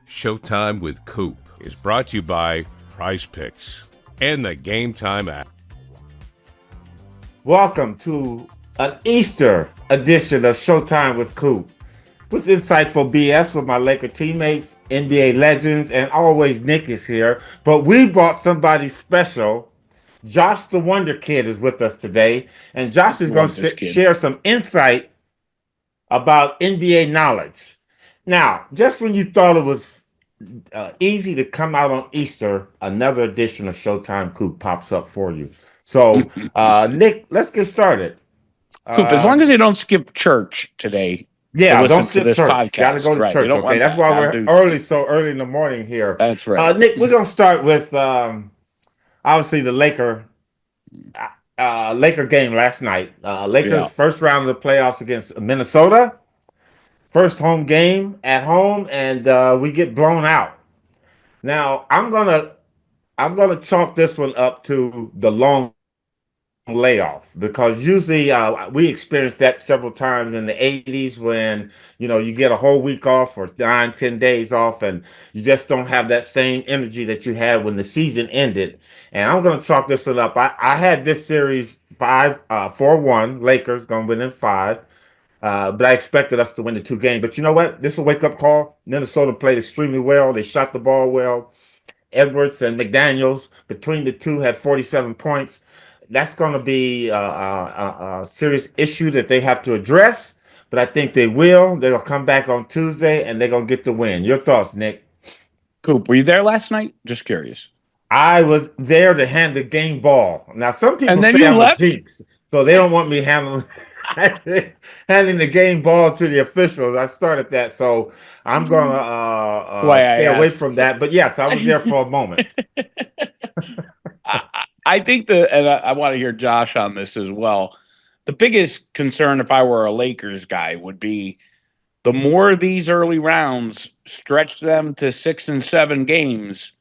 Showtime with Coop is brought to you by Prize Picks and the Game Time app. Welcome to an Easter edition of Showtime with Coop. With insightful BS with my Laker teammates, NBA legends, and always Nick is here. But we brought somebody special. Josh the Wonder Kid is with us today. And Josh is going to share some insight about NBA knowledge. Now, just when you thought it was easy to come out on Easter, another edition of Showtime Coop pops up for you. So, Nick, let's get started. Coop, as long as they don't skip church today. Yeah, don't skip church. Podcast. Gotta go to right. church, okay? That's why we're so early in the morning here. That's right. Nick, we're going to start with, obviously, the Laker game last night. Lakers first round of the playoffs against Minnesota. First home game at home, and we get blown out. Now, I'm gonna chalk this one up to the long layoff, because usually we experienced that several times in the 80s when you get a whole week off or 9-10 days off, and you just don't have that same energy that you had when the season ended. And I'm gonna chalk this one up. I had this series 4-1, Lakers gonna win in 5. But I expected us to win the 2 games. But you know what? This is a wake-up call. Minnesota played extremely well. They shot the ball well. Edwards and McDaniels, between the two, had 47 points. That's going to be a serious issue that they have to address. But I think they will. They'll come back on Tuesday, and they're going to get the win. Your thoughts, Nick? Coop, were you there last night? Just curious. I was there to hand the game ball. Now, some people say I'm left? a jinx, so they don't want me handling the game ball to the officials. I started that, so I'm going to stay away from that. But yes, I was there for a moment. I think and I want to hear Josh on this as well. The biggest concern, if I were a Lakers guy, would be the more these early rounds stretch them to 6 and 7 games,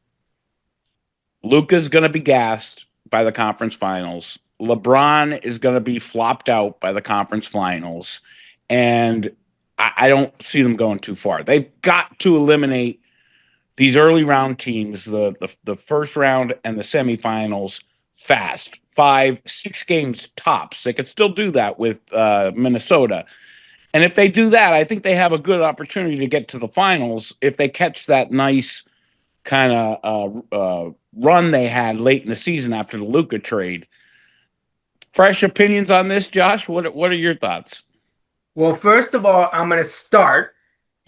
Luka's going to be gassed by the conference finals. LeBron is going to be flopped out by the conference finals, and I don't see them going too far. They've got to eliminate these early round teams, the first round and the semifinals, fast. 5-6 games tops. They could still do that with Minnesota. And if they do that, I think they have a good opportunity to get to the finals if they catch that nice kind of run they had late in the season after the Luka trade. Fresh opinions on this, Josh? What are your thoughts? Well, first of all, I'm going to start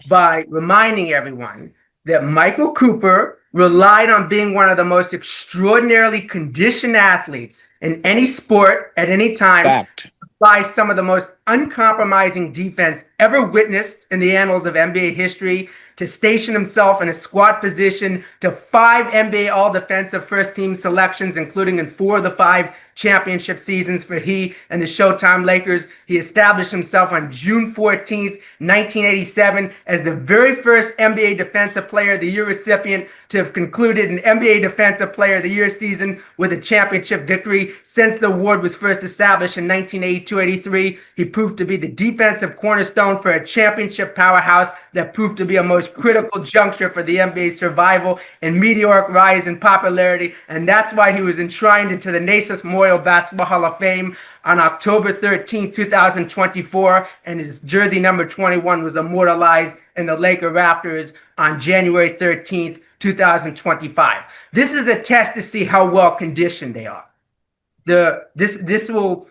by reminding everyone that Michael Cooper relied on being one of the most extraordinarily conditioned athletes in any sport at any time. Fact. By some of the most uncompromising defense ever witnessed in the annals of NBA history, to station himself in a squad position to 5 NBA All-Defensive First-Team selections, including in 4 of the 5 championship seasons for he and the Showtime Lakers. He established himself on June 14th, 1987 as the very first NBA Defensive Player of the Year recipient to have concluded an NBA Defensive Player of the Year season with a championship victory. Since the award was first established in 1982-83, he proved to be the defensive cornerstone for a championship powerhouse that proved to be a most critical juncture for the NBA's survival and meteoric rise in popularity. And that's why he was enshrined into the Naismith Memorial Basketball Hall of Fame on October 13, 2024, and his jersey number 21 was immortalized in the Laker rafters on January 13th, 2025. This is a test to see how well conditioned they are. This will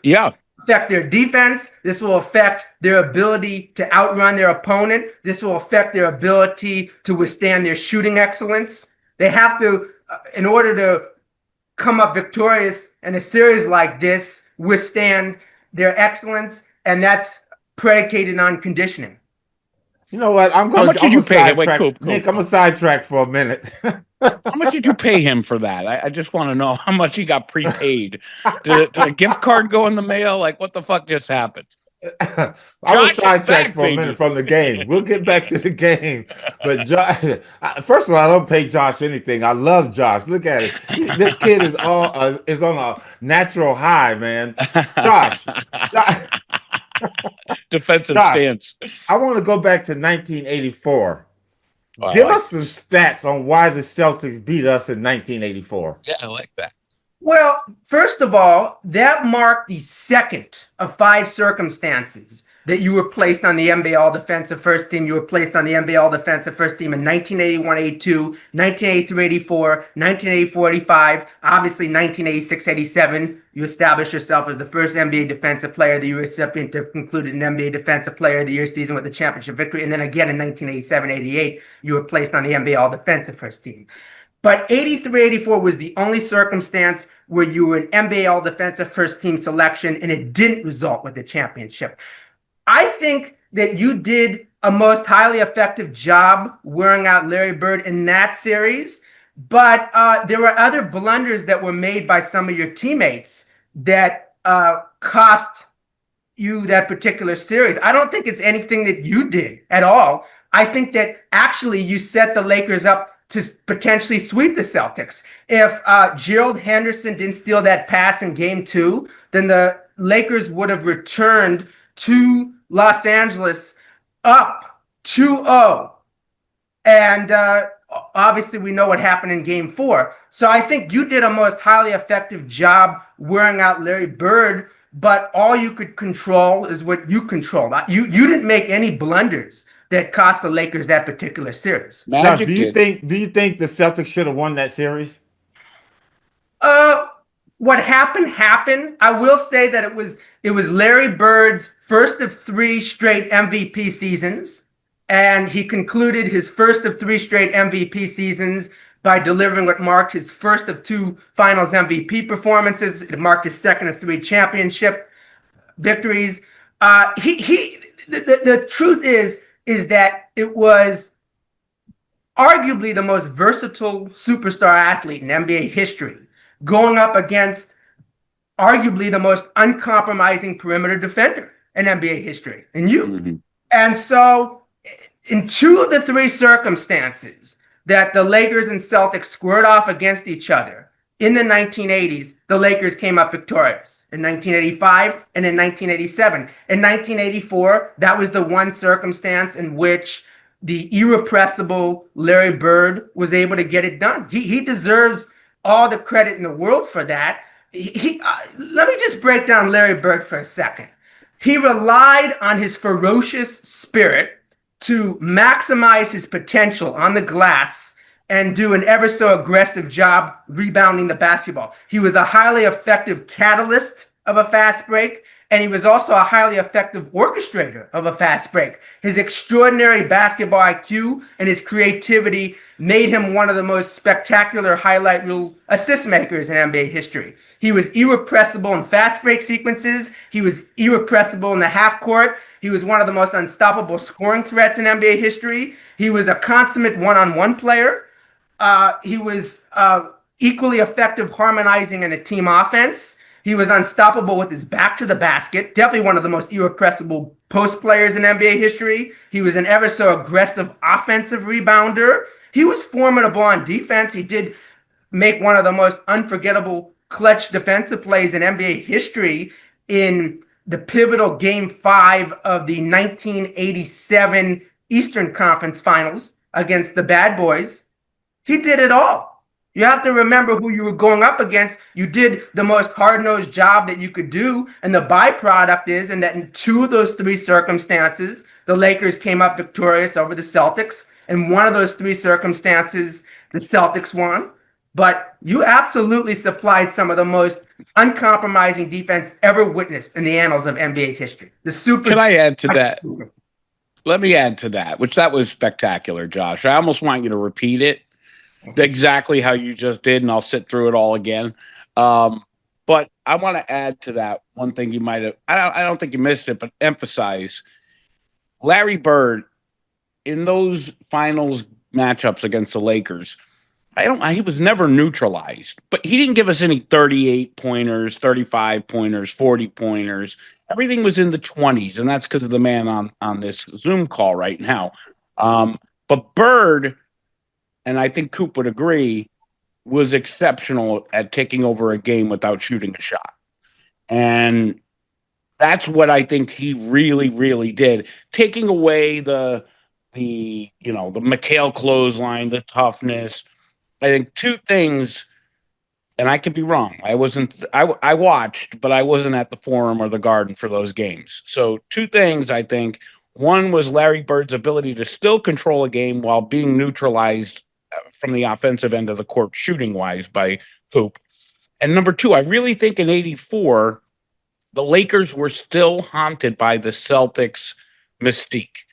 affect their defense. This will affect their ability to outrun their opponent. This will affect their ability to withstand their shooting excellence. They have to, in order to come up victorious in a series like this, withstand their excellence, and that's predicated on conditioning. You know what? How much did you pay him? Wait, Coop, Nick, I'm a sidetrack for a minute. How much did you pay him for that? I just want to know how much he got prepaid. Did a gift card go in the mail? Like, what the fuck just happened? I was sidetracked for a minute from the game. We'll get back to the game. But first of all, I don't pay Josh anything. I love Josh. Look at it. This kid is on a natural high, man. Josh. Defensive stance. I want to go back to 1984. Oh, I Give like us some this. stats on why the Celtics beat us in 1984. Yeah, I like that. Well, first of all, that marked the second of 5 circumstances that you were placed on the NBA All-Defensive First Team. You were placed on the NBA All-Defensive First Team in 1981-82, 1983-84, 1984-85, obviously 1986-87. You established yourself as the first NBA Defensive Player of the Year recipient to have concluded an NBA Defensive Player of the Year season with a championship victory. And then again in 1987-88, you were placed on the NBA All-Defensive First Team. But 83-84 was the only circumstance where you were an NBA All-Defensive First Team selection and it didn't result with the championship. I think that you did a most highly effective job wearing out Larry Bird in that series, but there were other blunders that were made by some of your teammates that cost you that particular series. I don't think it's anything that you did at all. I think that actually you set the Lakers up to potentially sweep the Celtics. If Gerald Henderson didn't steal that pass in game 2, then the Lakers would have returned to Los Angeles up 2-0. And obviously we know what happened in game 4. So I think you did a most highly effective job wearing out Larry Bird, but all you could control is what you controlled. You didn't make any blunders that cost the Lakers that particular series. Josh, do you think the Celtics should have won that series? What happened. I will say that it was Larry Bird's first of 3 straight MVP seasons, and he concluded his first of 3 straight MVP seasons by delivering what marked his first of 2 Finals MVP performances. It marked his second of 3 championship victories. The truth is that it was arguably the most versatile superstar athlete in NBA history, going up against arguably the most uncompromising perimeter defender in NBA history, in you. Mm-hmm. And so in 2 of the 3 circumstances that the Lakers and Celtics squared off against each other in the 1980s, the Lakers came up victorious in 1985 and in 1987. In 1984, that was the one circumstance in which the irrepressible Larry Bird was able to get it done. He deserves all the credit in the world for that. Let me just break down Larry Bird for a second. He relied on his ferocious spirit to maximize his potential on the glass and do an ever so aggressive job rebounding the basketball. He was a highly effective catalyst of a fast break, and he was also a highly effective orchestrator of a fast break. His extraordinary basketball IQ and his creativity made him one of the most spectacular highlight reel assist makers in NBA history. He was irrepressible in fast break sequences. He was irrepressible in the half court. He was one of the most unstoppable scoring threats in NBA history. He was a consummate one-on-one player. He was equally effective harmonizing in a team offense. He was unstoppable with his back to the basket. Definitely one of the most irrepressible post players in NBA history. He was an ever so aggressive offensive rebounder. He was formidable on defense. He did make one of the most unforgettable clutch defensive plays in NBA history in the pivotal Game 5 of the 1987 Eastern Conference Finals against the Bad Boys. He did it all. You have to remember who you were going up against. You did the most hard-nosed job that you could do, and the byproduct is that in 2 of those 3 circumstances, the Lakers came up victorious over the Celtics. In one of those 3 circumstances, the Celtics won. But you absolutely supplied some of the most uncompromising defense ever witnessed in the annals of NBA history. Can I add to that? Let me add to that, which that was spectacular, Josh. I almost want you to repeat it exactly how you just did, and I'll sit through it all again. But I want to add to that one thing you might have, I don't think you missed it, but emphasize Larry Bird in those finals matchups against the Lakers. He was never neutralized, but he didn't give us any 38 pointers, 35 pointers, 40 pointers. Everything was in the 20s, and that's because of the man on this Zoom call right now. But Bird, and I think Coop would agree, was exceptional at taking over a game without shooting a shot. And that's what I think he really, really did. Taking away the the McHale clothesline, the toughness. I think two things, and I could be wrong. I watched, but I wasn't at the Forum or the Garden for those games. So two things, I think. One was Larry Bird's ability to still control a game while being neutralized from the offensive end of the court shooting-wise by Coop. And number two, I really think in 84, the Lakers were still haunted by the Celtics mystique.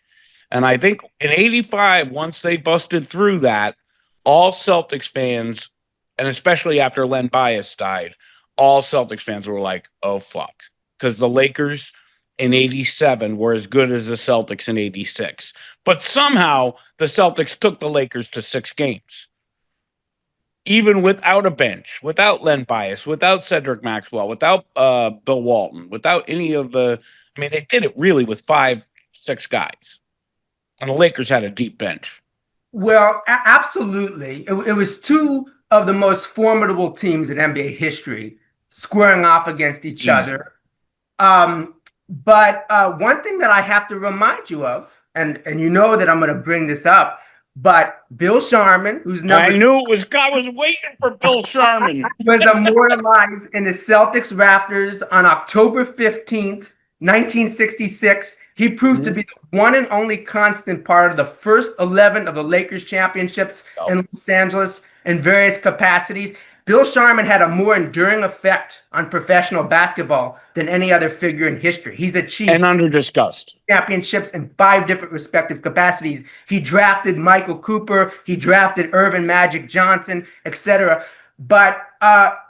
And I think in 85, once they busted through that, all Celtics fans, and especially after Len Bias died, all Celtics fans were like, oh, fuck. Because the Lakers in 87 were as good as the Celtics in 86. But somehow the Celtics took the Lakers to 6 games. Even without a bench, without Len Bias, without Cedric Maxwell, without Bill Walton, without any of the – I mean, they did it really with 5-6 guys. And the Lakers had a deep bench. Well, absolutely. It was two of the most formidable teams in NBA history squaring off against each other. But one thing that I have to remind you of, and you know that I'm going to bring this up, but Bill Sharman, who's I knew it was. I was waiting for Bill Sharman. was immortalized in the Celtics rafters on October 15th, 1966. He proved to be the one and only constant part of the first 11 of the Lakers championships in Los Angeles in various capacities. Bill Sharman had a more enduring effect on professional basketball than any other figure in history. He's achieved and under-discussed championships in 5 different respective capacities. He drafted Michael Cooper, he drafted Irvin Magic Johnson, etc. But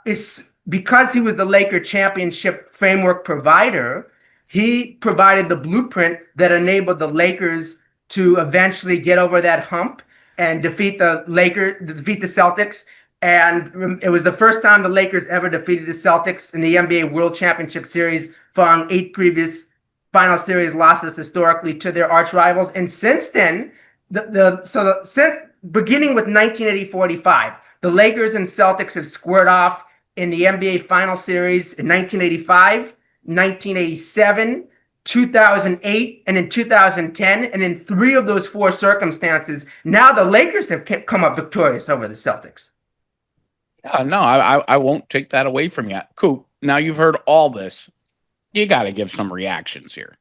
it's because he was the Laker championship framework provider, he provided the blueprint that enabled the Lakers to eventually get over that hump and defeat the Celtics. And it was the first time the Lakers ever defeated the Celtics in the NBA World Championship Series, following 8 previous final series losses historically to their arch rivals. And since then, beginning with 1980-45, the Lakers and Celtics have squared off in the NBA Final Series in 1985, 1987, 2008, and in 2010. And in 3 of those 4 circumstances, now the Lakers have come up victorious over the Celtics. No, I won't take that away from you. Coop, now you've heard all this. You got to give some reactions here.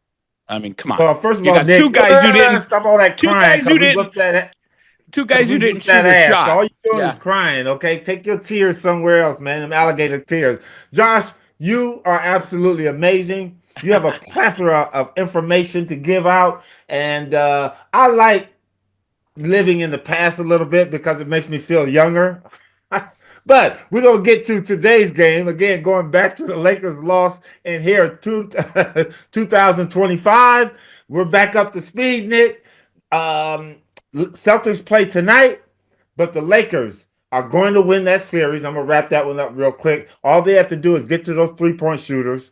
I mean, come on. Well, first of all, Nick, 2 guys who didn't stop all that crying. 2 guys who didn't shoot a shot. All you're doing is crying, okay? Take your tears somewhere else, man. Them alligator tears. Josh, you are absolutely amazing. You have a plethora of information to give out. And I like living in the past a little bit because it makes me feel younger. But we're going to get to today's game. Again, going back to the Lakers loss in here 2025. We're back up to speed, Nick. Celtics play tonight, but the Lakers are going to win that series. I'm going to wrap that one up real quick. All they have to do is get to those 3-point shooters,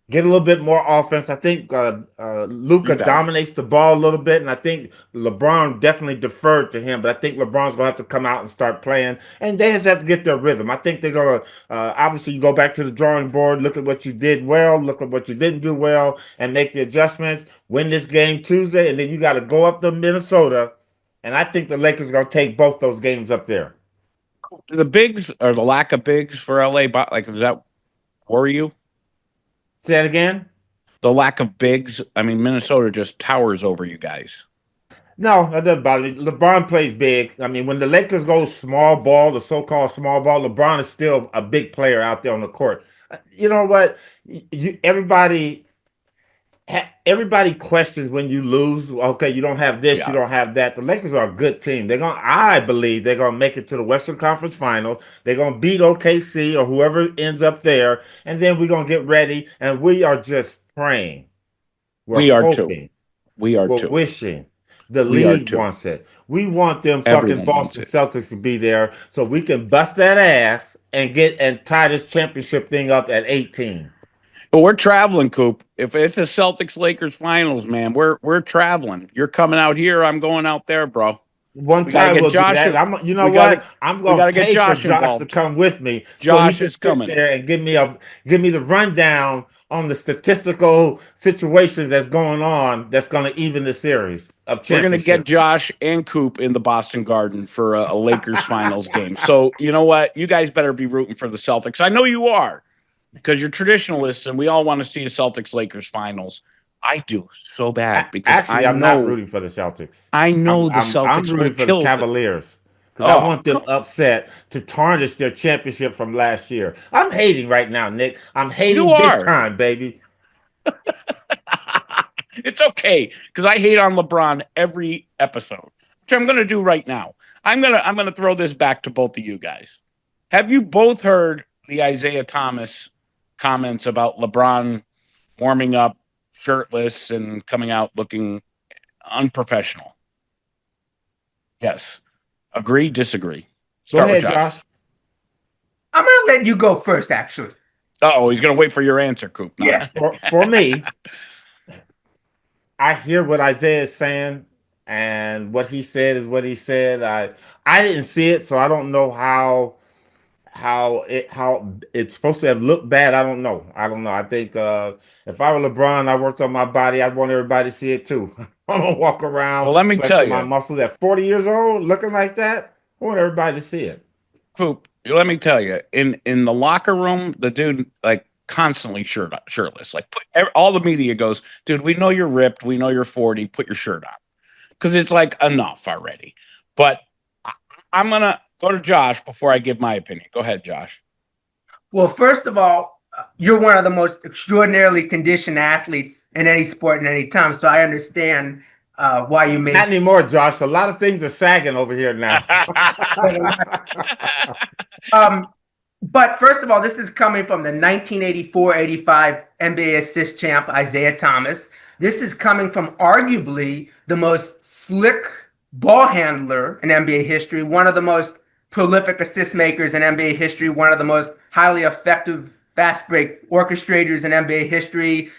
get a little bit more offense. I think Luka dominates the ball a little bit, and I think LeBron definitely deferred to him, but I think LeBron's going to have to come out and start playing, and they just have to get their rhythm. I think they're going to, obviously, you go back to the drawing board, look at what you did well, look at what you didn't do well, and make the adjustments, win this game Tuesday, and then you got to go up to Minnesota, and I think the Lakers are going to take both those games up there. The bigs, or the lack of bigs for LA, does that worry you? Say that again? The lack of bigs. I mean, Minnesota just towers over you guys. No, that doesn't bother me. LeBron plays big. I mean, when the Lakers go small ball, the so-called small ball, LeBron is still a big player out there on the court. You know what? Everybody questions when you lose. Okay, you don't have this, you don't have that. The Lakers are a good team. I believe they're gonna make it to the Western Conference Finals. They're gonna beat OKC or whoever ends up there, and then we're gonna get ready. And we are just praying. We're hoping. We're wishing. The league wants it. We want them fucking Boston Celtics to be there so we can bust that ass and tie this championship thing up at 18. But we're traveling, Coop. If it's the Celtics-Lakers finals, man, we're traveling. You're coming out here. I'm going out there, bro. One time we'll do that. I'm going to pay for Josh to come with me. Josh is coming there and give me the rundown on the statistical situations that's going on that's going to even the series of We're going to get championships. Josh and Coop in the Boston Garden for a Lakers finals game. So you know what? You guys better be rooting for the Celtics. I know you are because you're traditionalists and we all want to see a Celtics-Lakers finals. I do so bad because Actually, I'm not rooting for the Celtics. I know the I'm Celtics rooting will for the kill Cavaliers because I want them upset to tarnish their championship from last year. I'm hating right now, Nick. I'm hating big time, baby. It's okay because I hate on LeBron every episode, which I'm going to do right now. I'm gonna throw this back to both of you guys. Have you both heard the Isiah Thomas comments about LeBron warming up shirtless and coming out looking unprofessional? Yes. Agree, disagree? Go ahead, Josh. I'm going to let you go first, actually. Oh, he's going to wait for your answer, Coop. No. Yeah. For me, I hear what Isiah is saying, and what he said is what he said. I didn't see it, so I don't know how it's supposed to have looked bad. I don't know. I think if I were LeBron, I worked on my body. I'd want everybody to see it too. I don't walk around. Well, let me tell you, my muscles at 40 years old looking like that. I want everybody to see it. Coop, let me tell you, in the locker room, the dude like constantly shirtless. Like all the media goes, dude, we know you're ripped. We know you're 40. Put your shirt on, because it's like enough already. But I'm gonna go to Josh before I give my opinion. Go ahead, Josh. Well, first of all, you're one of the most extraordinarily conditioned athletes in any sport in any time. So I understand why you made. Not anymore, Josh. A lot of things are sagging over here now. But first of all, this is coming from the 1984-85 NBA assist champ, Isiah Thomas. This is coming from arguably the most slick ball handler in NBA history, one of the most prolific assist makers in NBA history, one of the most highly effective fast break orchestrators in NBA history,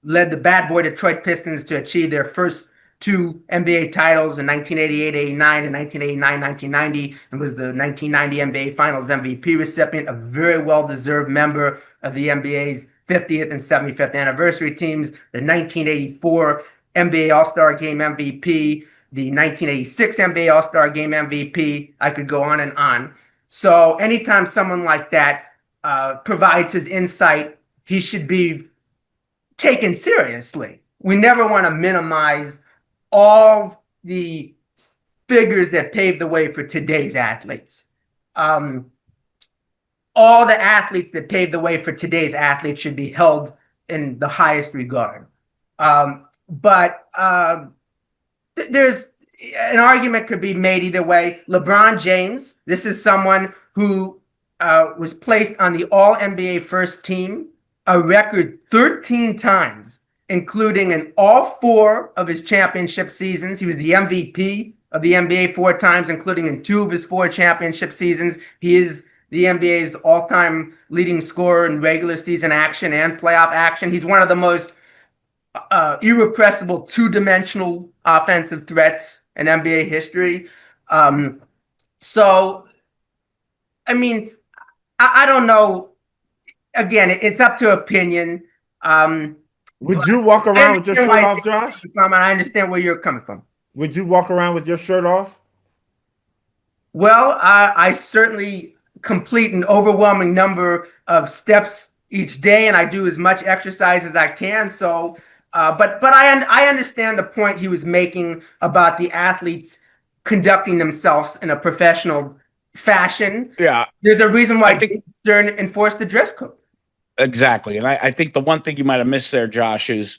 led the bad boy Detroit Pistons to achieve their first 2 NBA titles in 1988-89 and 1989-1990, and was the 1990 NBA Finals MVP recipient, a very well-deserved member of the NBA's 50th and 75th anniversary teams, the 1984 NBA All-Star Game MVP, the 1986 NBA All-Star Game MVP. I could go on and on. So anytime someone like that provides his insight, he should be taken seriously. We never want to minimize all the figures that paved the way for today's athletes. All the athletes that paved the way for today's athletes should be held in the highest regard. But there's an argument could be made either way. LeBron James, this is someone who was placed on the All-NBA first team a record 13 times, including in all 4 of his championship seasons. He was the MVP of the NBA 4 times, including in 2 of his 4 championship seasons. He is the NBA's all-time leading scorer in regular season action and playoff action. He's one of the most irrepressible two-dimensional offensive threats in NBA history. So, I mean, I don't know. Again, it's up to opinion. Would you walk around with your shirt off, Josh? I understand where you're coming from. Would you walk around with your shirt off? Well, I certainly complete an overwhelming number of steps each day, and I do as much exercise as I can. So, but I understand the point he was making about the athletes conducting themselves in a professional fashion. Yeah, there's a reason why Stern enforced the dress code. Exactly. And I think the one thing you might have missed there, Josh, is,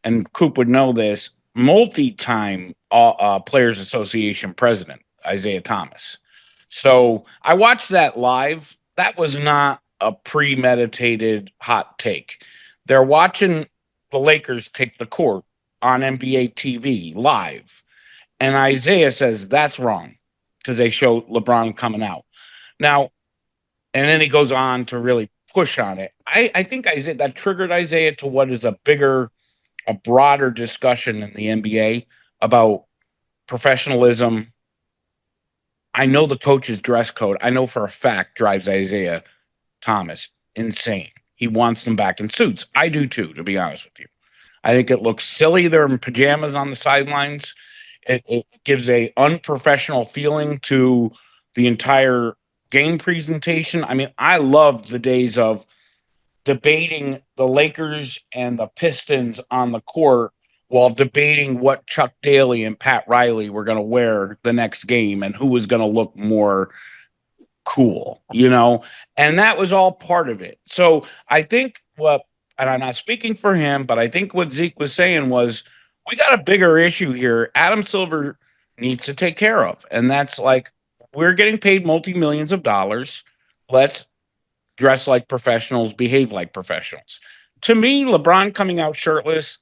and Coop would know this, multi-time Players Association president, Isiah Thomas. So I watched that live. That was not a premeditated hot take. They're watching the Lakers take the court on NBA TV live. And Isiah says that's wrong because they show LeBron coming out. Now, and then he goes on to really push on it. I think Isiah, that triggered Isiah to what is a broader discussion in the NBA about professionalism. I know the coach's dress code, I know for a fact, drives Isiah Thomas insane. he wants them back in suits. I do too, to be honest with you. I think it looks silly. They're in pajamas on the sidelines. It gives a unprofessional feeling to the entire game presentation. I mean, I love the days of debating the Lakers and the Pistons on the court while debating what Chuck Daly and Pat Reilly were going to wear the next game and who was going to look more cool, and that was all part of it. So I think and I'm not speaking for him, but I think what Zeke was saying was, we got a bigger issue here. Adam Silver needs to take care of. And that's like, we're getting paid multi-millions of dollars. Let's dress like professionals, behave like professionals. To me, LeBron coming out shirtless,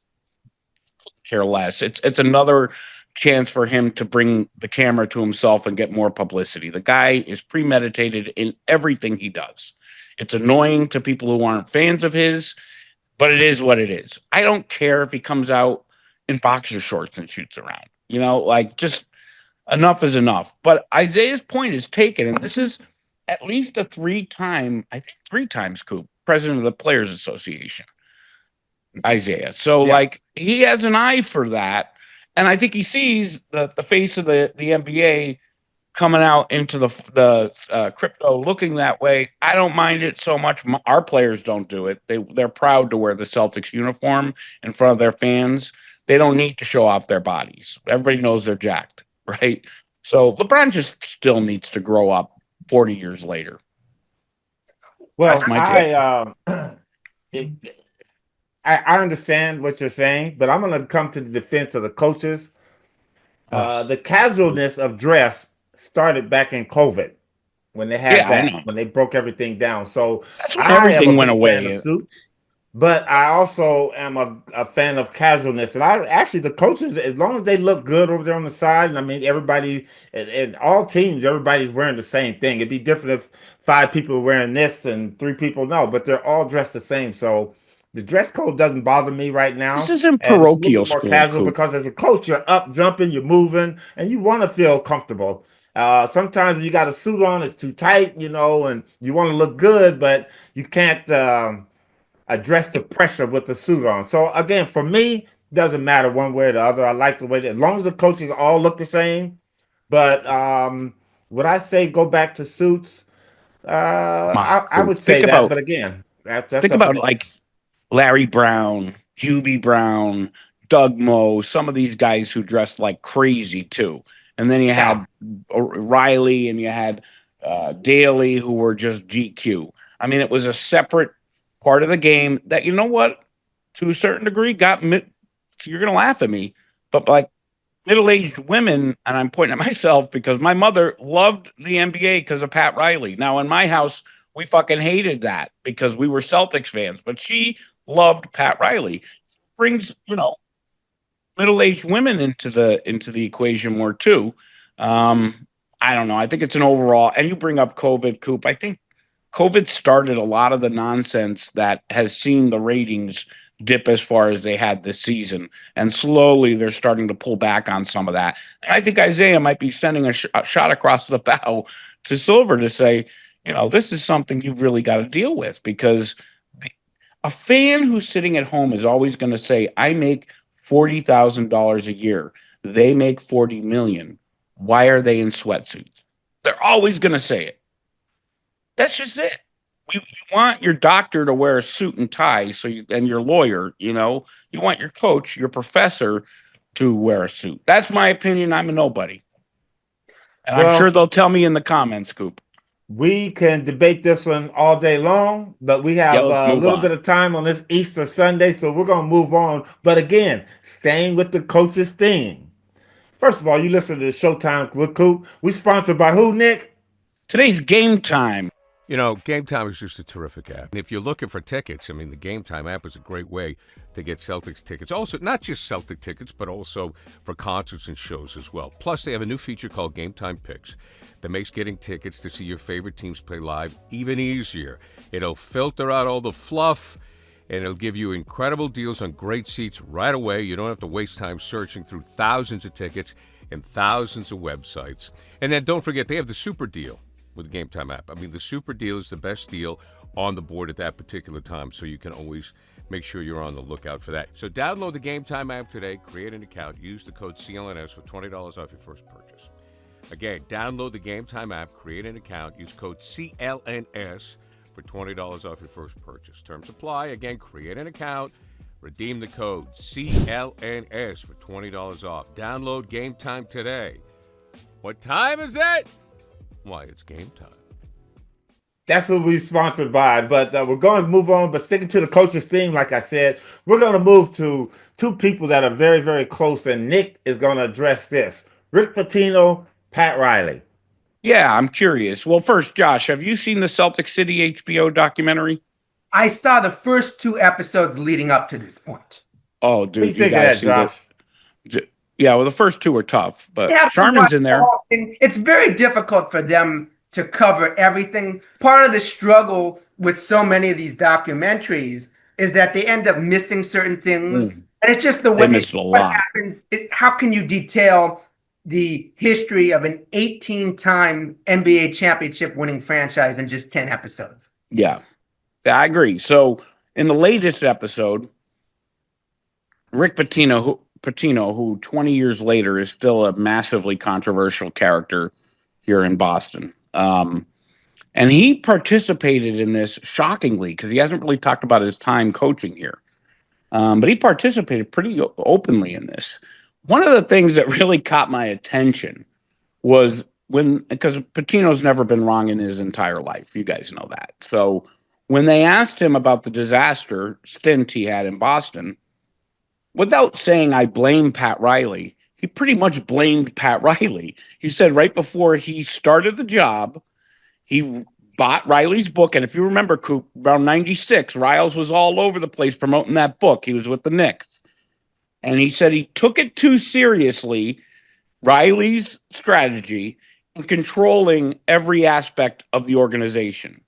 care less. It's another chance for him to bring the camera to himself and get more publicity. The guy is premeditated in everything he does. It's annoying to people who aren't fans of his, but it is what it is. I don't care if he comes out in boxer shorts and shoots around. Just enough is enough. But Isaiah's point is taken, and this is at least a three times, Coop, president of the Players Association, Isiah. So, he has an eye for that, and I think he sees the face of the NBA coming out into the crypto looking that way. I don't mind it so much. Our players don't do it. They're proud to wear the Celtics uniform in front of their fans. They don't need to show off their bodies. Everybody knows they're jacked, right? So LeBron just still needs to grow up 40 years later. Well, I understand what you're saying, but I'm going to come to the defense of the coaches. The casualness of dress started back in COVID when they had when they broke everything down. So that's when everything went away. Suits, but I also am a fan of casualness. And the coaches, as long as they look good over there on the side, and I mean, everybody, and all teams, everybody's wearing the same thing. It'd be different if 5 people are wearing this and 3 people no, but they're all dressed the same. So the dress code doesn't bother me right now. This isn't parochial school. More casual because as a coach, you're up, jumping, you're moving, and you want to feel comfortable. Sometimes when you got a suit on, it's too tight, and you want to look good, but you can't address the pressure with the suit on. So again, for me, doesn't matter one way or the other. I like the way as long as the coaches all look the same. But would I say go back to suits? I would say that, but again, think about like Larry Brown, Hubie Brown, Doug Moe, some of these guys who dressed like crazy too. And then you had Reilly and you had Daly, who were just GQ. I mean, it was a separate part of the game that, to a certain degree you're going to laugh at me, but like middle-aged women, and I'm pointing at myself because my mother loved the NBA because of Pat Reilly. Now, in my house, we fucking hated that because we were Celtics fans, but she loved Pat Reilly. It brings, middle-aged women into the equation more too. I don't know. I think it's an overall, and you bring up COVID, Coop. I think COVID started a lot of the nonsense that has seen the ratings dip as far as they had this season. And slowly they're starting to pull back on some of that. And I think Isiah might be sending a shot across the bow to Silver to say, this is something you've really got to deal with, because a fan who's sitting at home is always going to say, I make $40,000 a year. They make $40 million. Why are they in sweatsuits? They're always going to say it. That's just it. You want your doctor to wear a suit and tie, and your lawyer, you want your coach, your professor to wear a suit. That's my opinion. I'm a nobody. And I'm sure they'll tell me in the comments, Coop. We can debate this one all day long, but we have a little bit of time on this Easter Sunday, so we're going to move on. But again, staying with the coach's theme. First of all, you listen to Showtime with Coop. We sponsored by who, Nick? Today's Game Time. Game Time is just a terrific app. And if you're looking for tickets, I mean, the Game Time app is a great way to get Celtics tickets. Also, not just Celtic tickets, but also for concerts and shows as well. Plus, they have a new feature called Game Time Picks that makes getting tickets to see your favorite teams play live even easier. It'll filter out all the fluff, and it'll give you incredible deals on great seats right away. You don't have to waste time searching through thousands of tickets and thousands of websites. And then don't forget, they have the super deal. with the Game Time app. I mean, the super deal is the best deal on the board at that particular time, so you can always make sure you're on the lookout for that. So download the Game Time app today, create an account, use the code CLNS for $20 off your first purchase. Again, download the Game Time app, create an account, use code CLNS for $20 off your first purchase. Terms apply. Again, create an account, redeem the code CLNS for $20 off. Download Game Time today. What time is it? Why, it's game time. That's what we're sponsored by. But we're going to move on. But sticking to the coach's theme, like I said, we're going to move to two people that are very, very close. And Nick is going to address this. Rick Pitino, Pat Reilly. Yeah, I'm curious. Well, first, Josh, have you seen the Celtic City HBO documentary? I saw the first 2 episodes leading up to this point. Oh, dude, What do you think of that, Josh? Yeah, well, the first 2 were tough, but Sharman's in there. It's very difficult for them to cover everything. Part of the struggle with so many of these documentaries is that they end up missing certain things. And it's just the way what happens. How can you detail the history of an 18-time NBA championship winning franchise in just 10 episodes? Yeah, I agree. So in the latest episode, Rick Pitino, who 20 years later is still a massively controversial character here in Boston. And he participated in this shockingly because he hasn't really talked about his time coaching here. But he participated pretty openly in this. One of the things that really caught my attention was because Pitino's never been wrong in his entire life. You guys know that. So when they asked him about the disaster stint he had in Boston, without saying I blame Pat Reilly, he pretty much blamed Pat Reilly. He said right before he started the job, he bought Reilly's book. And if you remember, Coop, around 96, Riles was all over the place promoting that book. He was with the Knicks. And he said he took it too seriously, Reilly's strategy, in controlling every aspect of the organization.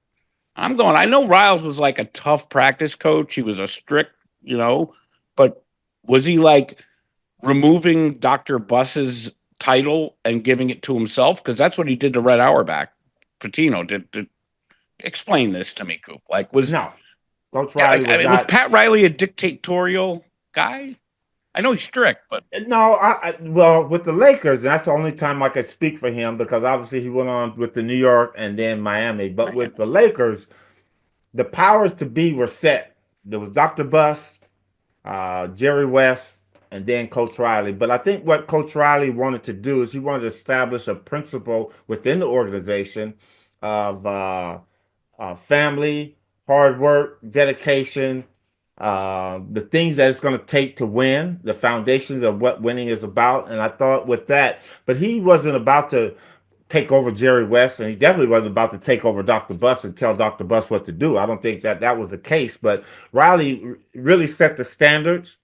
I know Riles was like a tough practice coach. He was a strict, but was he like removing Dr. Buss's title and giving it to himself? Because that's what he did to Red Auerbach. Pitino did. Explain this to me, Coop. Was was Pat Reilly a dictatorial guy? I know he's strict, but no. Well, with the Lakers, and that's the only time I could speak for him because obviously he went on with the New York and then Miami. But with the Lakers, the powers to be were set. There was Dr. Buss, Jerry West, and then Coach Reilly. But I think what Coach Reilly wanted to do is he wanted to establish a principle within the organization of family, hard work, dedication, the things that it's going to take to win, the foundations of what winning is about. And I thought with that, but he wasn't about to take over Jerry West, and he definitely wasn't about to take over Dr. Buss and tell Dr. Buss what to do. I don't think that was the case, but Reilly really set the standards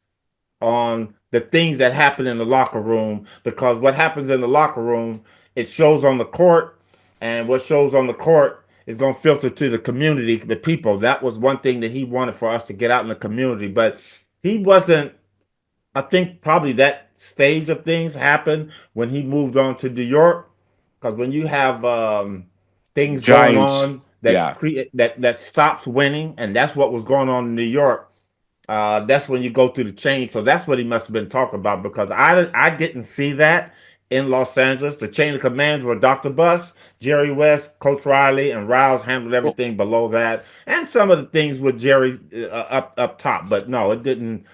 on the things that happen in the locker room, because what happens in the locker room, it shows on the court, and what shows on the court is going to filter to the community, the people. That was one thing that he wanted for us to get out in the community, but he wasn't. I think probably that stage of things happened when he moved on to New York, because when you have things going on that stops winning, and that's what was going on in New York. That's when you go through the chain. So that's what he must have been talking about, because I didn't see that in Los Angeles. The chain of commands were Dr. Buss, Jerry West, Coach Reilly, and Riles handled everything below that, and some of the things with Jerry up top. But no, it didn't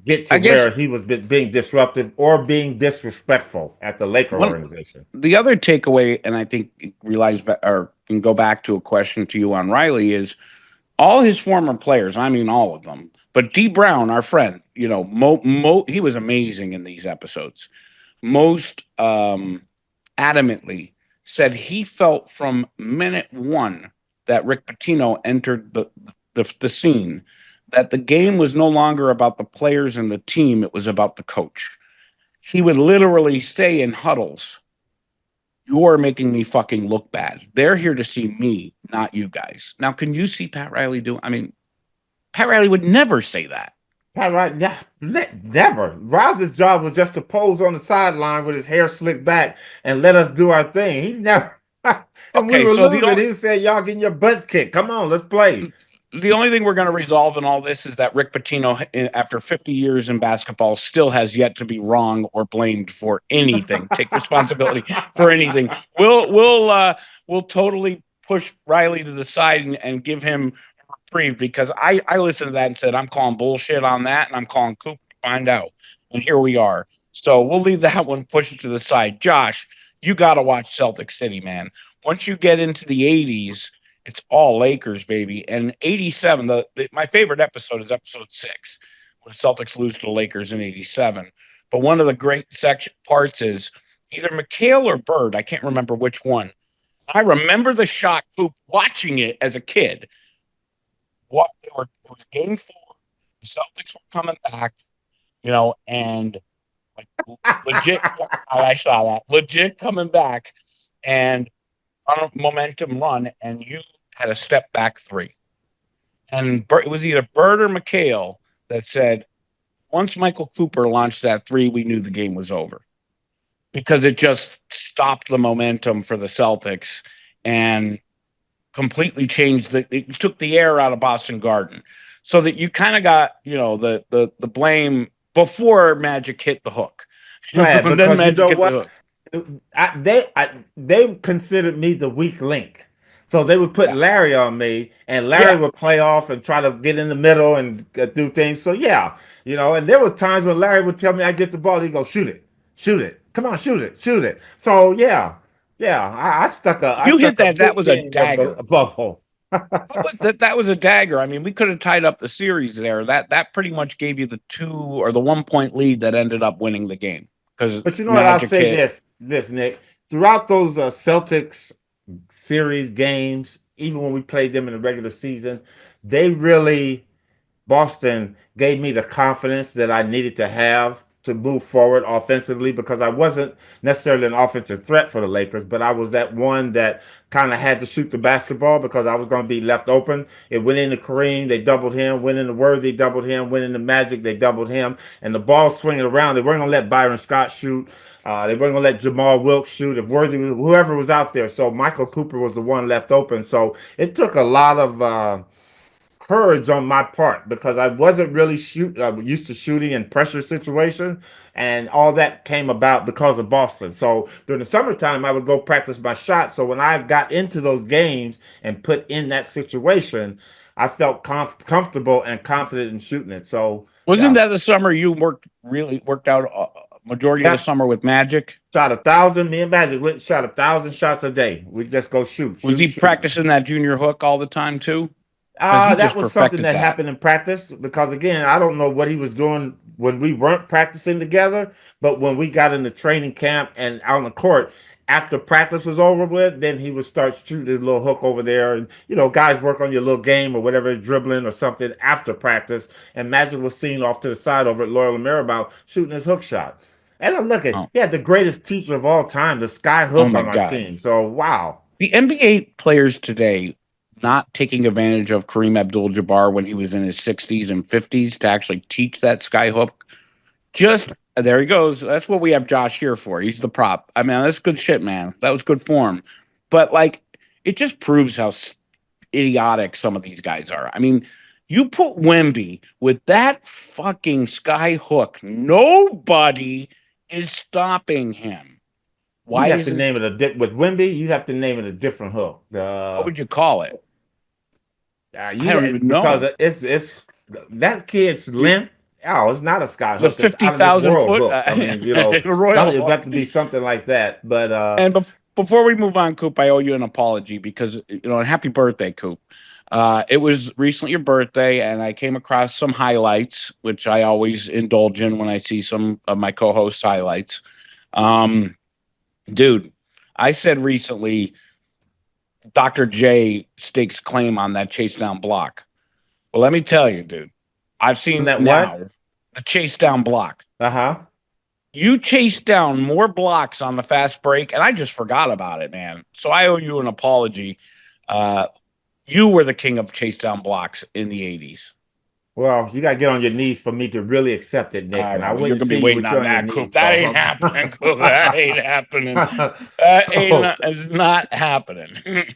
get to where he was being disruptive or being disrespectful at the Laker organization. The other takeaway, and I think can go back to a question to you on Reilly, is all his former players, I mean all of them, but D. Brown, our friend, he was amazing in these episodes. Most adamantly said he felt from minute one that Rick Pitino entered the scene that the game was no longer about the players and the team, it was about the coach. He would literally say in huddles, "You're making me fucking look bad. They're here to see me, not you guys." Now, can you see Pat Reilly do? I mean, Pat Reilly would never say that. Pat Reilly, never. Rouse's job was just to pose on the sideline with his hair slicked back and let us do our thing. He never. And we Okay, were so losing. He said, "Y'all getting your butts kicked. Come on, let's play." the only thing we're going to resolve in all this is that Rick Pitino, after 50 years in basketball, still has yet to be wrong or blamed for anything. Take responsibility for anything. We'll totally push Reilly to the side and give him a reprieve, because I listened to that and said, I'm calling bullshit on that, and I'm calling Coop to find out. And here we are. So we'll leave that one, push it to the side. Josh, you got to watch Celtic City, man. Once you get into the 80s, it's all Lakers, baby. And 87, my favorite episode is episode 6, when the Celtics lose to the Lakers in 87. But one of the great parts is either McHale or Bird. I can't remember which one. I remember the shot, Coop, watching it as a kid. It was game 4. The Celtics were coming back, and like legit. I saw that. Legit coming back and on a momentum run, and you had a step back 3. And it was either Bird or McHale that said, once Michael Cooper launched that 3, we knew the game was over, because it just stopped the momentum for the Celtics and completely changed it took the air out of Boston Garden, so that you kind of got, the blame before Magic hit the hook. Glad, And because then Magic hit the hook. They considered me the weak link. So they would put Larry on me, and Larry would play off and try to get in the middle and do things. So and there was times when Larry would tell me I get the ball, he'd go, shoot it, come on, shoot it. So I stuck a you hit that. That was a dagger. Above hole. That was a dagger. I mean, we could have tied up the series there. That pretty much gave you the 2 or the 1 point lead that ended up winning the game. But you know what, I'll say this, Nick. Throughout those Celtics series games, even when we played them in the regular season, Boston gave me the confidence that I needed to have to move forward offensively, because I wasn't necessarily an offensive threat for the Lakers, but I was that one that kind of had to shoot the basketball because I was going to be left open. It went into Kareem, they doubled him, went into Worthy, doubled him, went into Magic, they doubled him, and the ball swinging around. They weren't going to let Byron Scott shoot. They weren't going to let Jamaal Wilkes shoot. If Worthy was, whoever was out there. So Michael Cooper was the one left open. So it took a lot of courage on my part, because I wasn't really used to shooting in pressure situation, and all that came about because of Boston. So during the summertime, I would go practice my shot. So when I got into those games and put in that situation, I felt comfortable and confident in shooting it. So wasn't that the summer you worked out majority of the summer with Magic? Shot 1,000. Me and Magic went and shot 1,000 shots a day. We just go shoot. Was he practicing that junior hook all the time too? That was something that happened in practice, because again, I don't know what he was doing when we weren't practicing together, but when we got into training camp and out on the court, after practice was over with, then he would start shooting his little hook over there, and guys work on your little game or whatever, dribbling or something after practice, and Magic was seen off to the side over at Loyola Marymount shooting his hook shot. And I'm looking, he had the greatest teacher of all time, the sky hook on our team. So wow. The NBA players today not taking advantage of Kareem Abdul-Jabbar when he was in his 60s and 50s to actually teach that sky hook. There he goes. That's what we have Josh here for. He's the prop. I mean, that's good shit, man. That was good form. But, it just proves how idiotic some of these guys are. I mean, you put Wemby with that fucking sky hook, nobody is stopping him. Why you have to name it with Wemby? You have to name it a different hook. What would you call it? I don't even know, because it's that kid's length. Oh, it's not a sky hook. The 50,000 foot hook. I mean, it's got to be something like that. But and before we move on, Coop, I owe you an apology, because and happy birthday, Coop. It was recently your birthday, and I came across some highlights, which I always indulge in when I see some of my co-hosts' highlights. Dude, I said recently, Dr. J stakes claim on that chase down block. Well, let me tell you, dude, I've seen that now, the chase down block. You chased down more blocks on the fast break, and I just forgot about it, man. So I owe you an apology. You were the king of chase down blocks in the 80s. Well, you got to get on your knees for me to really accept it, Nick. And I Well, you're wouldn't gonna be see you waiting with you on on your that, Coop. knees. That ain't happening, Coop. That ain't happening. That So, is not happening.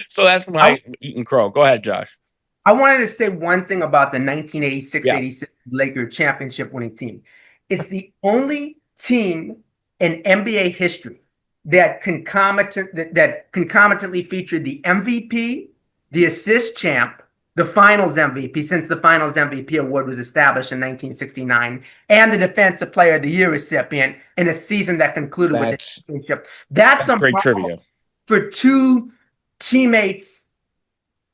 So that's I, my eating crow. Go ahead, Josh. I wanted to say one thing about the 1986 Yeah. 86 Laker championship winning team. It's the only team in NBA history that concomitantly featured the MVP, the assist champ, the finals MVP, since the finals MVP award was established in 1969, and the defensive player of the year recipient in a season that concluded with the championship. That's great a trivia for two teammates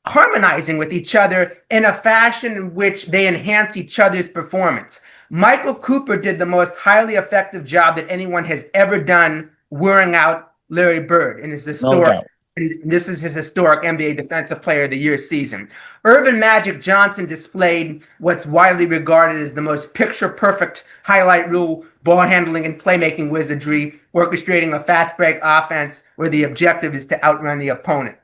harmonizing with each other in a fashion in which they enhance each other's performance. Michael Cooper did the most highly effective job that anyone has ever done wearing out Larry Bird in his historic, and this is his historic NBA Defensive Player of the Year season. Irvin Magic Johnson displayed what's widely regarded as the most picture-perfect highlight reel ball handling and playmaking wizardry, orchestrating a fast break offense where the objective is to outrun the opponent.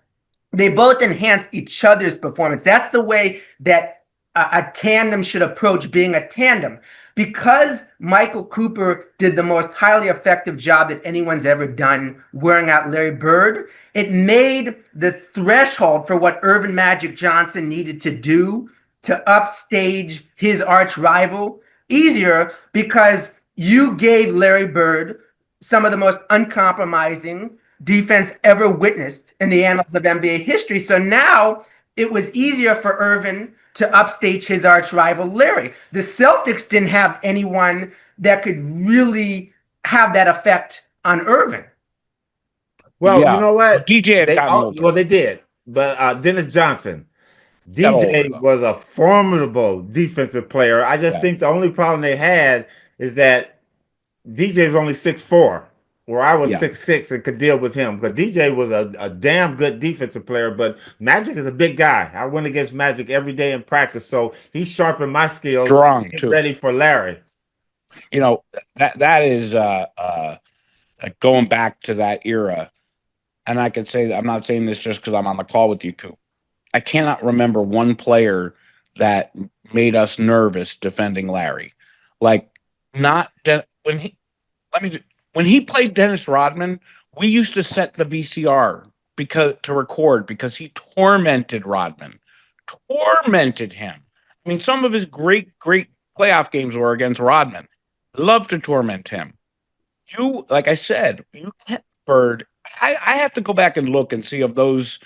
They both enhanced each other's performance. That's the way that a tandem should approach being a tandem. Because Michael Cooper did the most highly effective job that anyone's ever done wearing out Larry Bird, it made the threshold for what Irvin Magic Johnson needed to do to upstage his arch rival easier, because you gave Larry Bird some of the most uncompromising defense ever witnessed in the annals of NBA history. So now it was easier for Irvin to upstage his arch rival Larry. The Celtics didn't have anyone that could really have that effect on Irvin. well, you know what? DJ had gotten older. Well, they did. But Dennis Johnson, DJ was a formidable defensive player. I just think the only problem they had is that DJ was only 6'4", where I was 6'6" and could deal with him. Because DJ was a damn good defensive player, but Magic is a big guy. I went against Magic every day in practice, so he sharpened my skills. Strong too. Ready for Larry. You know, that is going back to that era. And I could say, I'm not saying this just because I'm on the call with you, Coop. I cannot remember one player that made us nervous defending Larry. Like, when he played Dennis Rodman, we used to set the VCR to record because he tormented Rodman, tormented him. I mean, some of his great playoff games were against Rodman. Love to torment him. Like I said, you can't Bird. I have to go back and look and see of those,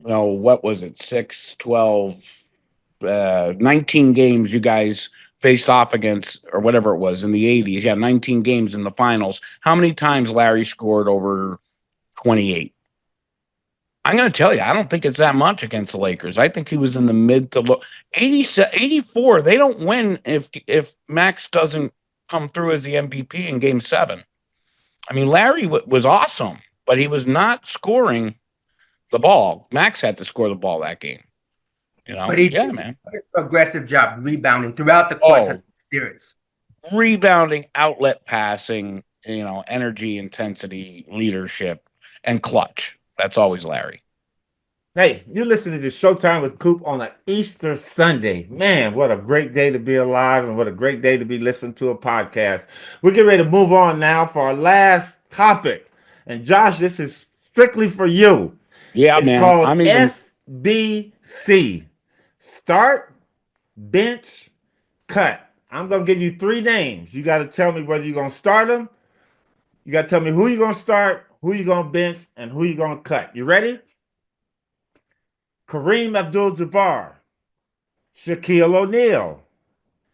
what was it, 6, 12, 19 games you guys faced off against, or whatever it was in the 80s. Yeah, 19 games in the finals. How many times Larry scored over 28? I'm going to tell you, I don't think it's that much against the Lakers. I think he was in the mid to low. 84, they don't win if Max doesn't come through as the MVP in Game 7. I mean, Larry was awesome, but he was not scoring the ball. Max had to score the ball that game. But he did an aggressive job rebounding throughout the course of the series. Rebounding, outlet passing, energy, intensity, leadership, and clutch. That's always Larry. Hey, you're listening to Showtime with Coop on an Easter Sunday. Man, what a great day to be alive and what a great day to be listening to a podcast. We're getting ready to move on now for our last topic. And Josh, this is strictly for you. Yeah, it's called SBC. Start, bench, cut. I'm going to give you 3 names. You got to tell me whether you're going to start them. You got to tell me who you're going to start, who you're going to bench, and who you're going to cut. You ready? Kareem Abdul-Jabbar, Shaquille O'Neal,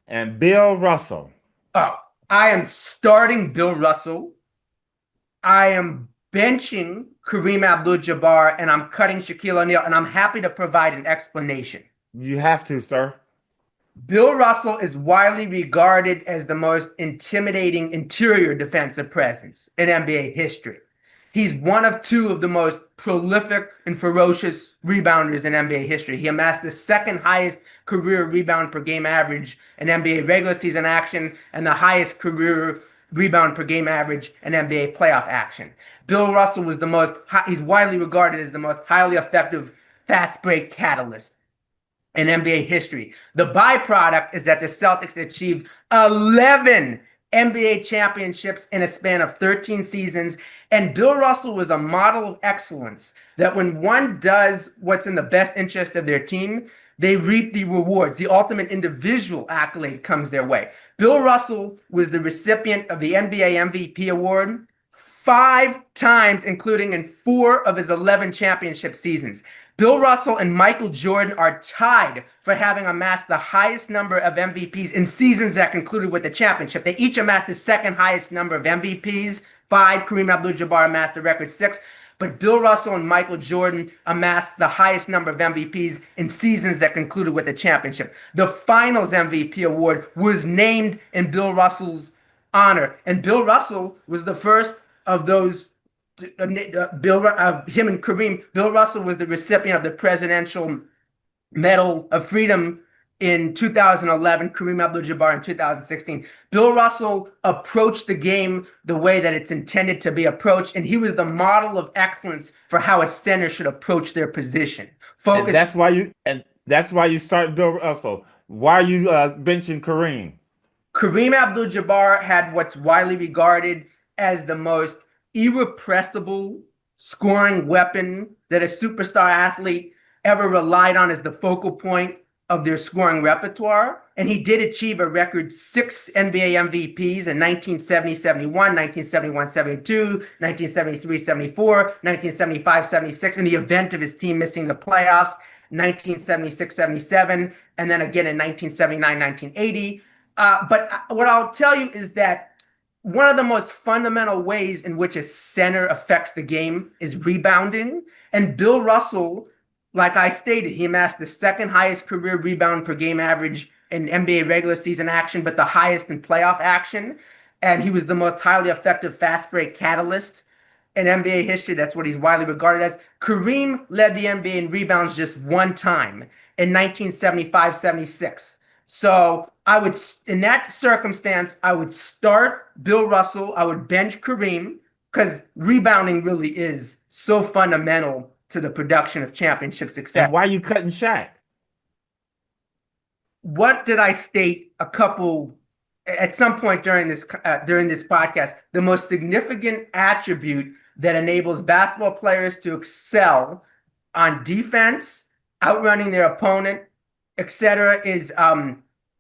and Bill Russell. Oh, I am starting Bill Russell. I am benching Kareem Abdul-Jabbar, and I'm cutting Shaquille O'Neal, and I'm happy to provide an explanation. You have to, sir. Bill Russell is widely regarded as the most intimidating interior defensive presence in NBA history. He's one of 2 of the most prolific and ferocious rebounders in NBA history. He amassed the 2nd highest career rebound per game average in NBA regular season action and the highest career rebound per game average in NBA playoff action. Bill Russell was he's widely regarded as the most highly effective fast break catalyst in NBA history. The byproduct is that the Celtics achieved 11 NBA championships in a span of 13 seasons. And Bill Russell was a model of excellence, that when one does what's in the best interest of their team, they reap the rewards. The ultimate individual accolade comes their way. Bill Russell was the recipient of the NBA MVP award 5 times, including in 4 of his 11 championship seasons. Bill Russell and Michael Jordan are tied for having amassed the highest number of MVPs in seasons that concluded with the championship. They each amassed the second highest number of MVPs, 5. Kareem Abdul-Jabbar amassed a record 6. But Bill Russell and Michael Jordan amassed the highest number of MVPs in seasons that concluded with the championship. The Finals MVP award was named in Bill Russell's honor. And Bill Russell was the first of those. Him and Kareem. Bill Russell was the recipient of the Presidential Medal of Freedom in 2011, Kareem Abdul-Jabbar in 2016. Bill Russell approached the game the way that it's intended to be approached, and he was the model of excellence for how a center should approach their position. And that's why you start Bill Russell. Why are you benching Kareem? Kareem Abdul-Jabbar had what's widely regarded as the most irrepressible scoring weapon that a superstar athlete ever relied on as the focal point of their scoring repertoire. And he did achieve a record 6 NBA MVPs in 1970-71, 1971-72, 1973-74, 1975-76, in the event of his team missing the playoffs, 1976-77, and then again in 1979-1980. But what I'll tell you is that one of the most fundamental ways in which a center affects the game is rebounding. And Bill Russell, like I stated, he amassed the second highest career rebound per game average in NBA regular season action, but the highest in playoff action. And he was the most highly effective fast break catalyst in NBA history. That's what he's widely regarded as. Kareem led the NBA in rebounds just one time in 1975-76. So I would, in that circumstance, I would start Bill Russell. I would bench Kareem, because rebounding really is so fundamental to the production of championship success. And why are you cutting Shaq? What did I state at some point during this podcast? The most significant attribute that enables basketball players to excel on defense, outrunning their opponent, etc., is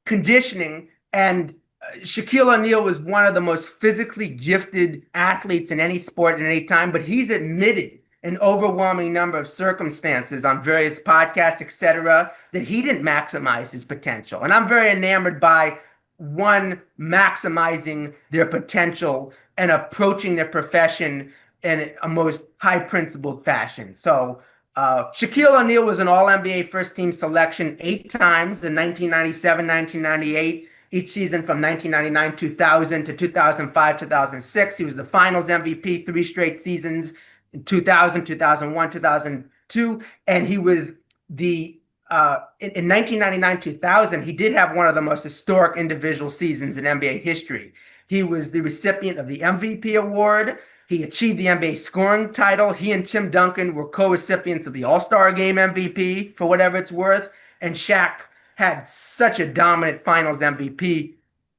conditioning. And Shaquille O'Neal was one of the most physically gifted athletes in any sport at any time, but he's admitted an overwhelming number of circumstances on various podcasts, etc., that he didn't maximize his potential. And I'm very enamored by one maximizing their potential and approaching their profession in a most high-principled fashion. So Shaquille O'Neal was an All-NBA first-team selection 8 times in 1997, 1998, each season from 1999, 2000 to 2005, 2006. He was the Finals MVP 3 straight seasons in 2000, 2001, 2002. And he was in 1999, 2000, he did have one of the most historic individual seasons in NBA history. He was the recipient of the MVP award. He achieved the NBA scoring title. He and Tim Duncan were co-recipients of the All-Star Game MVP, for whatever it's worth. And Shaq had such a dominant Finals MVP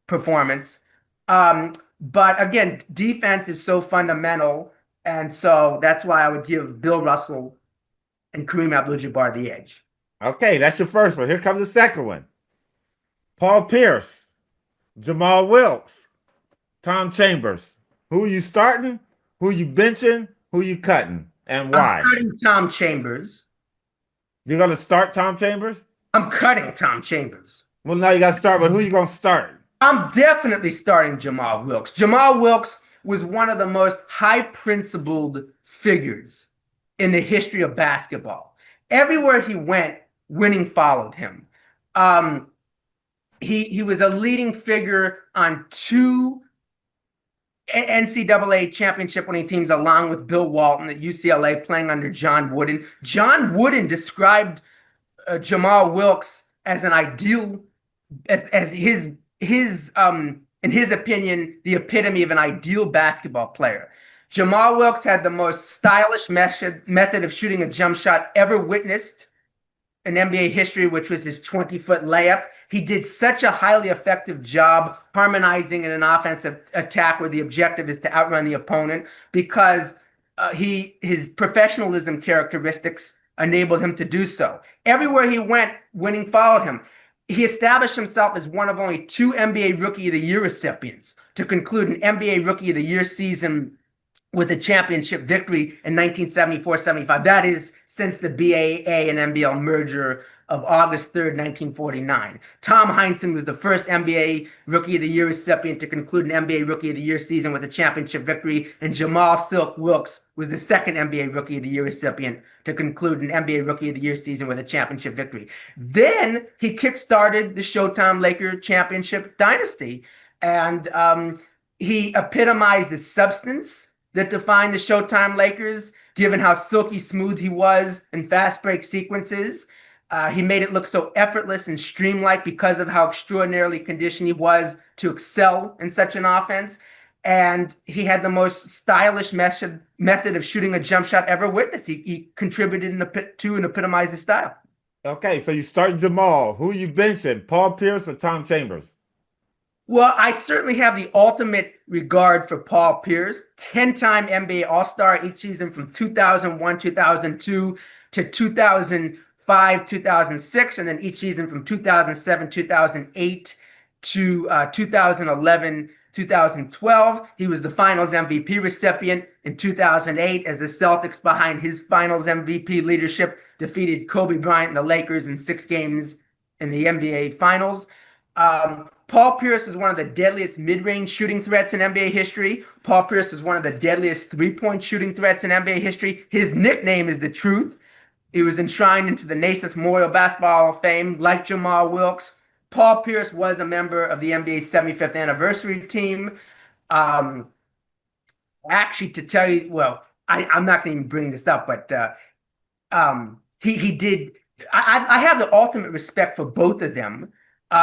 performance. But again, defense is so fundamental. And so that's why I would give Bill Russell and Kareem Abdul-Jabbar the edge. Okay, that's your first one. Here comes the second one. Paul Pierce, Jamaal Wilkes, Tom Chambers. Who are you starting? Who are you benching? Who are you cutting? And why? I'm cutting Tom Chambers. You're going to start Tom Chambers? I'm cutting Tom Chambers. Well, now you got to start, but who are you going to start? I'm definitely starting Jamaal Wilkes. Jamaal Wilkes was one of the most high-principled figures in the history of basketball. Everywhere he went, winning followed him. He was a leading figure on 2 NCAA championship winning teams, along with Bill Walton at UCLA, playing under John Wooden. John Wooden described Jamaal Wilkes as an ideal, as his in his opinion, the epitome of an ideal basketball player. Jamaal Wilkes had the most stylish method of shooting a jump shot ever witnessed in NBA history, which was his 20-foot layup. He did such a highly effective job harmonizing in an offensive attack where the objective is to outrun the opponent because his professionalism characteristics enabled him to do so. Everywhere he went, winning followed him. He established himself as one of only 2 NBA Rookie of the Year recipients to conclude an NBA Rookie of the Year season with a championship victory in 1974-75. That is since the BAA and NBL merger of August 3rd, 1949. Tom Heinsohn was the first NBA Rookie of the Year recipient to conclude an NBA Rookie of the Year season with a championship victory, and Jamaal Silk Wilkes was the second NBA Rookie of the Year recipient to conclude an NBA Rookie of the Year season with a championship victory. Then he kickstarted the Showtime Laker championship dynasty, and he epitomized the substance that defined the Showtime Lakers, given how silky smooth he was in fast break sequences. He made it look so effortless and streamlined because of how extraordinarily conditioned he was to excel in such an offense. And he had the most stylish method of shooting a jump shot ever witnessed. He contributed to and epitomized his style. Okay, so you start Jamaal. Who you benching, Paul Pierce or Tom Chambers? Well, I certainly have the ultimate regard for Paul Pierce, 10-time NBA All-Star each season from 2001, 2002 to 2005, 2006, and then each season from 2007, 2008 to 2011, 2012. He was the Finals MVP recipient in 2008 as the Celtics, behind his Finals MVP leadership, defeated Kobe Bryant and the Lakers in 6 games in the NBA Finals. Paul Pierce is one of the deadliest mid-range shooting threats in NBA history. Paul Pierce is one of the deadliest three-point shooting threats in NBA history. His nickname is The Truth. He was enshrined into the Naismith Memorial Basketball Hall of Fame, like Jamaal Wilkes. Paul Pierce was a member of the NBA's 75th anniversary team. Actually, to tell you, well, I'm not going to even bring this up, but he did. I have the ultimate respect for both of them.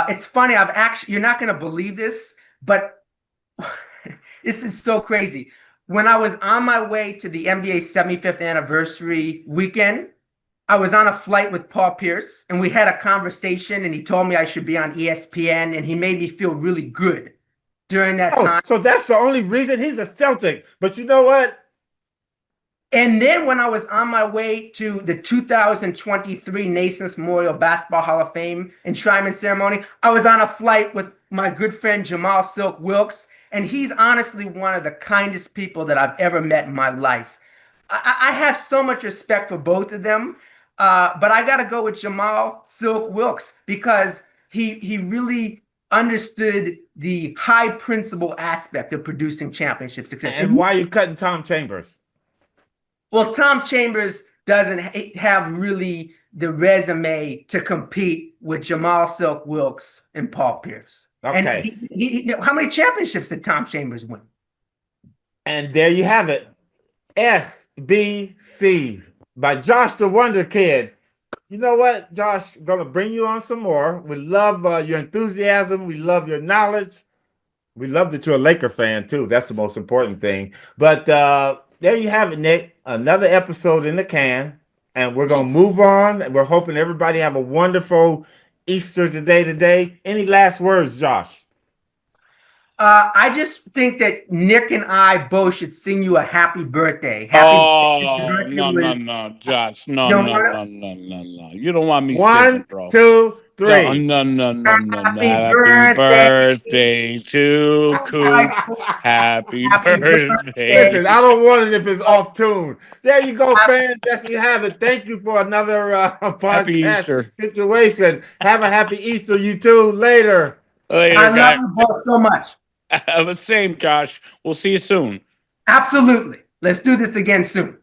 It's funny. You're not going to believe this, but this is so crazy. When I was on my way to the NBA's 75th anniversary weekend, I was on a flight with Paul Pierce, and we had a conversation, and he told me I should be on ESPN, and he made me feel really good during that time. So that's the only reason he's a Celtic. But you know what? And then when I was on my way to the 2023 Naismith Memorial Basketball Hall of Fame enshrinement ceremony, I was on a flight with my good friend Jamaal Silk Wilkes, and he's honestly one of the kindest people that I've ever met in my life. I have so much respect for both of them, but I got to go with Jamaal Silk Wilkes because he really understood the high principle aspect of producing championship success. And why are you cutting Tom Chambers? Well, Tom Chambers doesn't have really the resume to compete with Jamaal Silk Wilkes and Paul Pierce. Okay. And how many championships did Tom Chambers win? And there you have it. SBC by Josh the Wonder Kid. You know what, Josh? I'm going to bring you on some more. We love your enthusiasm. We love your knowledge. We love that you're a Laker fan, too. That's the most important thing. But there you have it, Nick. Another episode in the can, and we're going to move on. We're hoping everybody have a wonderful Easter today. Any last words, Josh? I just think that Nick and I both should sing you a happy birthday. No, Josh. No. You don't want me singing, bro. 1, 2, 3. No. Happy birthday to Coop. Happy birthday. Listen, I don't want it if it's off tune. There you go, fans. There you have it. Thank you for another podcast situation. Have a happy Easter, you two. Later. I love you both so much. The same, Josh. We'll see you soon. Absolutely. Let's do this again soon.